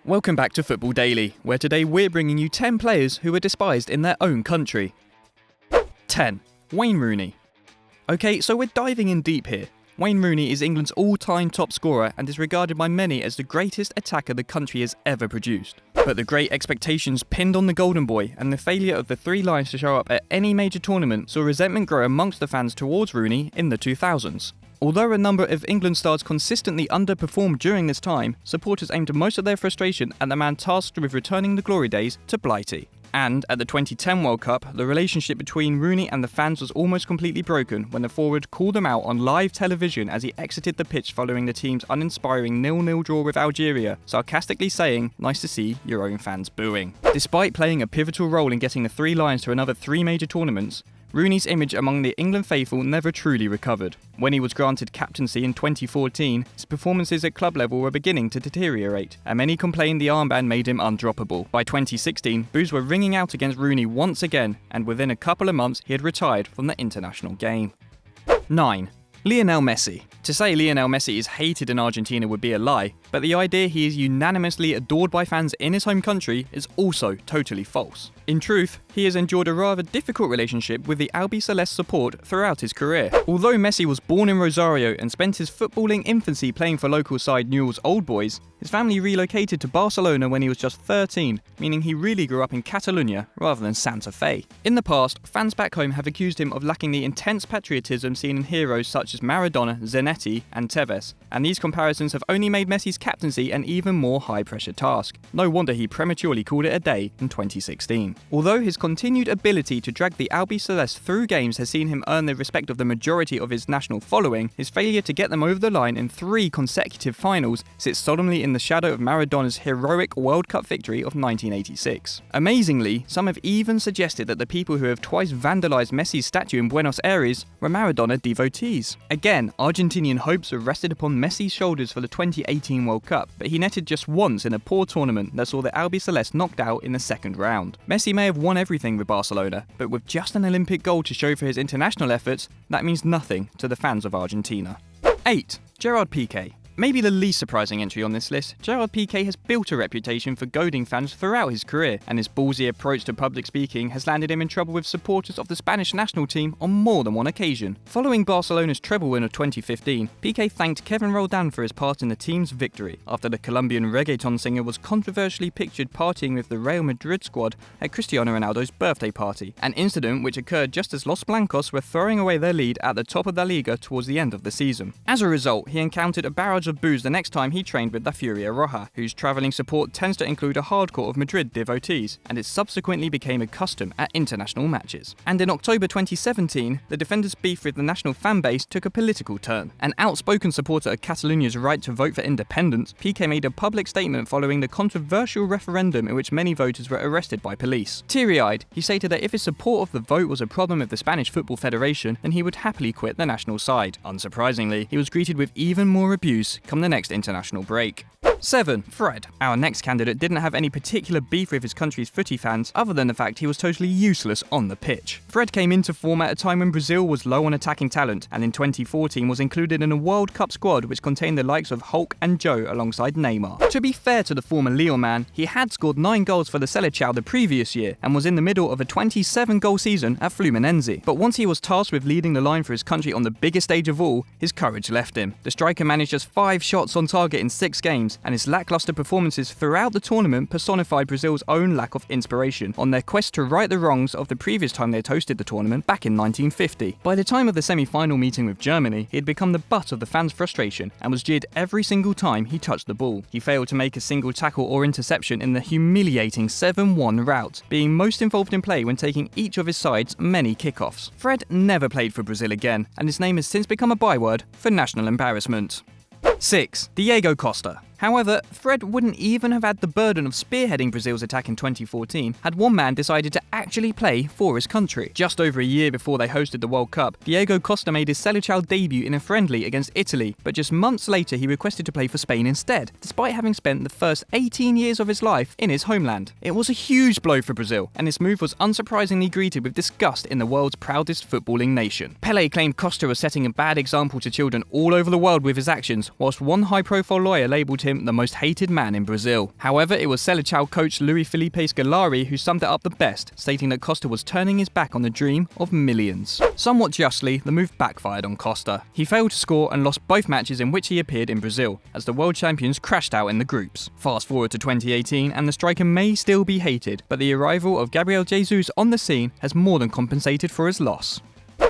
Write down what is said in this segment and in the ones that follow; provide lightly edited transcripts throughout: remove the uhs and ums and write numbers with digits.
Welcome back to Football Daily, where today we're bringing you 10 players who were despised in their own country. 10. Wayne Rooney. Okay, so we're diving in deep here. Wayne Rooney is England's all-time top scorer and is regarded by many as the greatest attacker the country has ever produced. But the great expectations pinned on the Golden Boy and the failure of the Three Lions to show up at any major tournament saw resentment grow amongst the fans towards Rooney in the 2000s. Although a number of England stars consistently underperformed during this time, supporters aimed most of their frustration at the man tasked with returning the glory days to Blighty. And at the 2010 World Cup, the relationship between Rooney and the fans was almost completely broken when the forward called him out on live television as he exited the pitch following the team's uninspiring 0-0 draw with Algeria, sarcastically saying, "Nice to see your own fans booing." Despite playing a pivotal role in getting the Three Lions to another 3 major tournaments, Rooney's image among the England faithful never truly recovered. When he was granted captaincy in 2014, his performances at club level were beginning to deteriorate, and many complained the armband made him undroppable. By 2016, boos were ringing out against Rooney once again, and within a couple of months he had retired from the international game. 9. Lionel Messi. To say Lionel Messi is hated in Argentina would be a lie, but the idea he is unanimously adored by fans in his home country is also totally false. In truth, he has endured a rather difficult relationship with the Albiceleste support throughout his career. Although Messi was born in Rosario and spent his footballing infancy playing for local side Newell's Old Boys, his family relocated to Barcelona when he was just 13, meaning he really grew up in Catalonia rather than Santa Fe. In the past, fans back home have accused him of lacking the intense patriotism seen in heroes such as Maradona, Zanetti, and Tevez, and these comparisons have only made Messi's captaincy an even more high-pressure task. No wonder he prematurely called it a day in 2016. Although his continued ability to drag the Albiceleste through games has seen him earn the respect of the majority of his national following, his failure to get them over the line in 3 consecutive finals sits solemnly in the shadow of Maradona's heroic World Cup victory of 1986. Amazingly, some have even suggested that the people who have twice vandalized Messi's statue in Buenos Aires were Maradona devotees. Again, Argentinian hopes were rested upon Messi's shoulders for the 2018 World Cup, but he netted just once in a poor tournament that saw the Albiceleste knocked out in the second round. Messi may have won everything with Barcelona, but with just an Olympic gold to show for his international efforts, that means nothing to the fans of Argentina. 8. Gerard Pique. Maybe the least surprising entry on this list, Gerard Pique has built a reputation for goading fans throughout his career, and his ballsy approach to public speaking has landed him in trouble with supporters of the Spanish national team on more than one occasion. Following Barcelona's treble win of 2015, Pique thanked Kevin Roldan for his part in the team's victory, after the Colombian reggaeton singer was controversially pictured partying with the Real Madrid squad at Cristiano Ronaldo's birthday party, an incident which occurred just as Los Blancos were throwing away their lead at the top of La Liga towards the end of the season. As a result, he encountered a barrage of boos the next time he trained with La Furia Roja, whose travelling support tends to include a hardcore of Madrid devotees, and it subsequently became a custom at international matches. And in October 2017, the defenders' beef with the national fan base took a political turn. An outspoken supporter of Catalonia's right to vote for independence, Pique made a public statement following the controversial referendum in which many voters were arrested by police. Teary-eyed, he stated that if his support of the vote was a problem with the Spanish Football Federation, then he would happily quit the national side. Unsurprisingly, he was greeted with even more abuse come the next international break. 7. Fred. Our next candidate didn't have any particular beef with his country's footy fans other than the fact he was totally useless on the pitch. Fred came into form at a time when Brazil was low on attacking talent, and in 2014 was included in a World Cup squad which contained the likes of Hulk and Joe alongside Neymar. To be fair to the former Lyon man, he had scored 9 goals for the Seleção the previous year and was in the middle of a 27-goal season at Fluminense. But once he was tasked with leading the line for his country on the biggest stage of all, his courage left him. The striker managed just 5 shots on target in 6 games, and his lackluster performances throughout the tournament personified Brazil's own lack of inspiration on their quest to right the wrongs of the previous time they had hosted the tournament back in 1950. By the time of the semi-final meeting with Germany, he had become the butt of the fans' frustration and was jeered every single time he touched the ball. He failed to make a single tackle or interception in the humiliating 7-1 rout, being most involved in play when taking each of his side's many kickoffs. Fred never played for Brazil again, and his name has since become a byword for national embarrassment. 6. Diego Costa. However, Fred wouldn't even have had the burden of spearheading Brazil's attack in 2014 had one man decided to actually play for his country. Just over a year before they hosted the World Cup, Diego Costa made his Seleção debut in a friendly against Italy, but just months later he requested to play for Spain instead, despite having spent the first 18 years of his life in his homeland. It was a huge blow for Brazil, and this move was unsurprisingly greeted with disgust in the world's proudest footballing nation. Pelé claimed Costa was setting a bad example to children all over the world with his actions, whilst one high-profile lawyer labelled him the most hated man in Brazil. However, it was Seleção coach Luis Felipe Scolari who summed it up the best, stating that Costa was turning his back on the dream of millions. Somewhat justly, the move backfired on Costa. He failed to score and lost both matches in which he appeared in Brazil, as the world champions crashed out in the groups. Fast forward to 2018 and the striker may still be hated, but the arrival of Gabriel Jesus on the scene has more than compensated for his loss.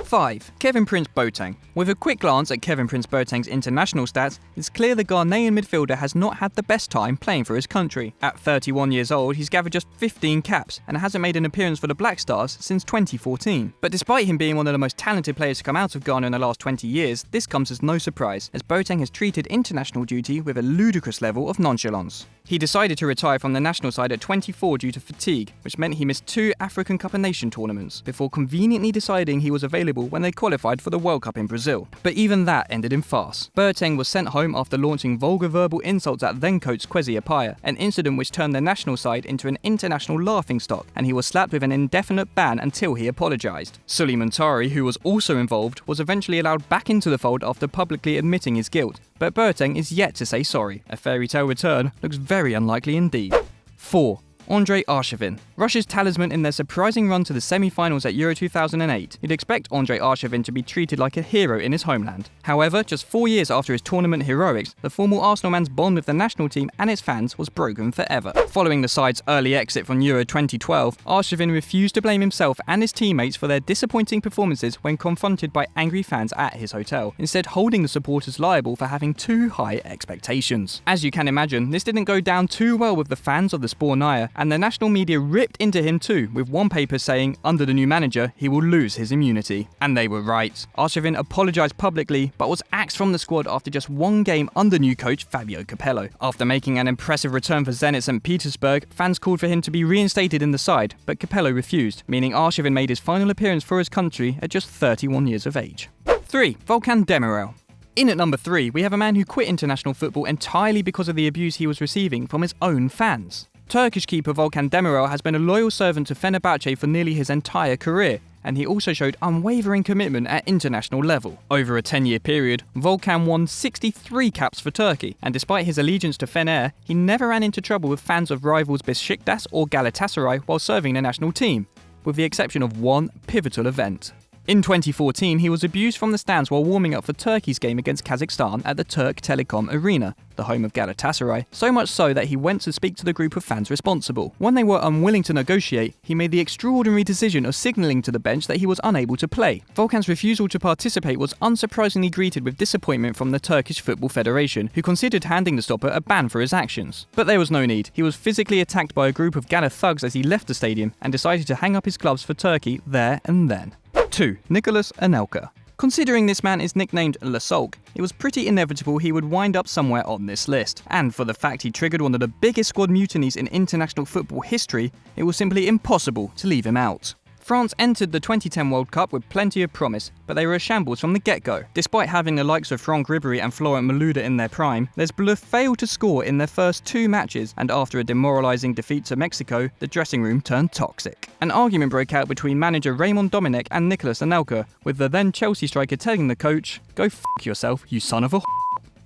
5. Kevin-Prins Boater. With a quick glance at Kevin-Prins Boateng's international stats, it's clear the Ghanaian midfielder has not had the best time playing for his country. At 31 years old, he's gathered just 15 caps and hasn't made an appearance for the Black Stars since 2014. But despite him being one of the most talented players to come out of Ghana in the last 20 years, this comes as no surprise, as Boateng has treated international duty with a ludicrous level of nonchalance. He decided to retire from the national side at 24 due to fatigue, which meant he missed 2 African Cup of Nations tournaments, before conveniently deciding he was available when they qualified for the World Cup in Brazil. But even that ended in farce. Boateng was sent home after launching vulgar verbal insults at then-coach Kwesi Appiah, an incident which turned the national side into an international laughingstock, and he was slapped with an indefinite ban until he apologised. Suleiman Tari, who was also involved, was eventually allowed back into the fold after publicly admitting his guilt, but Boateng is yet to say sorry. A fairy tale return looks very unlikely indeed. 4. Andrey Arshavin. Russia's talisman in their surprising run to the semi-finals at Euro 2008. You'd expect Andrey Arshavin to be treated like a hero in his homeland. However, just 4 years after his tournament heroics, the former Arsenal man's bond with the national team and its fans was broken forever. Following the side's early exit from Euro 2012, Arshavin refused to blame himself and his teammates for their disappointing performances when confronted by angry fans at his hotel, instead holding the supporters liable for having too high expectations. As you can imagine, this didn't go down too well with the fans of the Spornaya, and the national media ripped into him too, with one paper saying, under the new manager, he will lose his immunity. And they were right. Arshavin apologised publicly, but was axed from the squad after just 1 game under new coach Fabio Capello. After making an impressive return for Zenit St. Petersburg, fans called for him to be reinstated in the side, but Capello refused, meaning Arshavin made his final appearance for his country at just 31 years of age. 3. Volkan Demirel. In at number 3, we have a man who quit international football entirely because of the abuse he was receiving from his own fans. Turkish keeper Volkan Demirel has been a loyal servant to Fenerbahce for nearly his entire career, and he also showed unwavering commitment at international level. Over a 10-year period, Volkan won 63 caps for Turkey, and despite his allegiance to Fener, he never ran into trouble with fans of rivals Besiktas or Galatasaray while serving the national team, with the exception of one pivotal event. In 2014, he was abused from the stands while warming up for Turkey's game against Kazakhstan at the Turk Telecom Arena, the home of Galatasaray, so much so that he went to speak to the group of fans responsible. When they were unwilling to negotiate, he made the extraordinary decision of signalling to the bench that he was unable to play. Volkan's refusal to participate was unsurprisingly greeted with disappointment from the Turkish Football Federation, who considered handing the stopper a ban for his actions. But there was no need. He was physically attacked by a group of Gala thugs as he left the stadium and decided to hang up his gloves for Turkey there and then. 2. Nicolas Anelka. Considering this man is nicknamed Le Sulk, it was pretty inevitable he would wind up somewhere on this list. And for the fact he triggered one of the biggest squad mutinies in international football history, it was simply impossible to leave him out. France entered the 2010 World Cup with plenty of promise, but they were a shambles from the get-go. Despite having the likes of Franck Ribéry and Florent Malouda in their prime, Les Bleus failed to score in their first 2 matches, and after a demoralising defeat to Mexico, the dressing room turned toxic. An argument broke out between manager Raymond Domenech and Nicolas Anelka, with the then Chelsea striker telling the coach, "Go f*** yourself, you son of a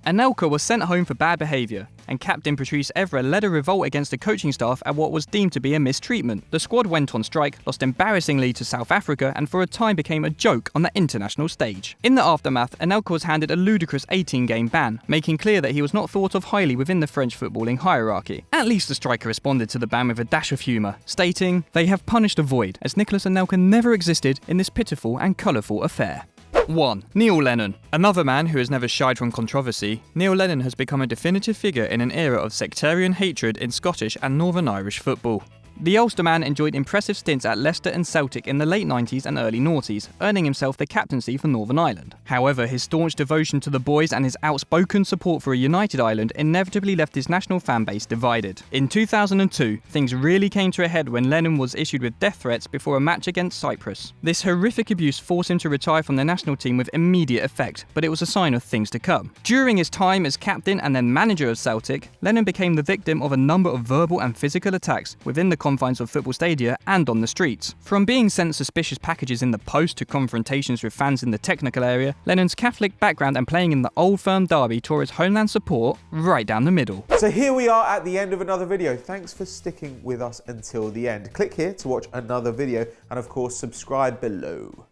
Anelka was sent home for bad behaviour, and captain Patrice Evra led a revolt against the coaching staff at what was deemed to be a mistreatment. The squad went on strike, lost embarrassingly to South Africa, and for a time became a joke on the international stage. In the aftermath, Anelka was handed a ludicrous 18-game ban, making clear that he was not thought of highly within the French footballing hierarchy. At least the striker responded to the ban with a dash of humour, stating, "They have punished a void, as Nicolas Anelka never existed in this pitiful and colourful affair." 1. Neil Lennon. Another man who has never shied from controversy, Neil Lennon has become a definitive figure in an era of sectarian hatred in Scottish and Northern Irish football. The Ulster man enjoyed impressive stints at Leicester and Celtic in the late 90s and early noughties, earning himself the captaincy for Northern Ireland. However, his staunch devotion to the boys and his outspoken support for a united Ireland inevitably left his national fan base divided. In 2002, things really came to a head when Lennon was issued with death threats before a match against Cyprus. This horrific abuse forced him to retire from the national team with immediate effect, but it was a sign of things to come. During his time as captain and then manager of Celtic, Lennon became the victim of a number of verbal and physical attacks within the confines of football stadia and on the streets. From being sent suspicious packages in the post to confrontations with fans in the technical area, Lennon's Catholic background and playing in the Old Firm derby tore his homeland support right down the middle. So here we are at the end of another video. Thanks for sticking with us until the end. Click here to watch another video and of course subscribe below.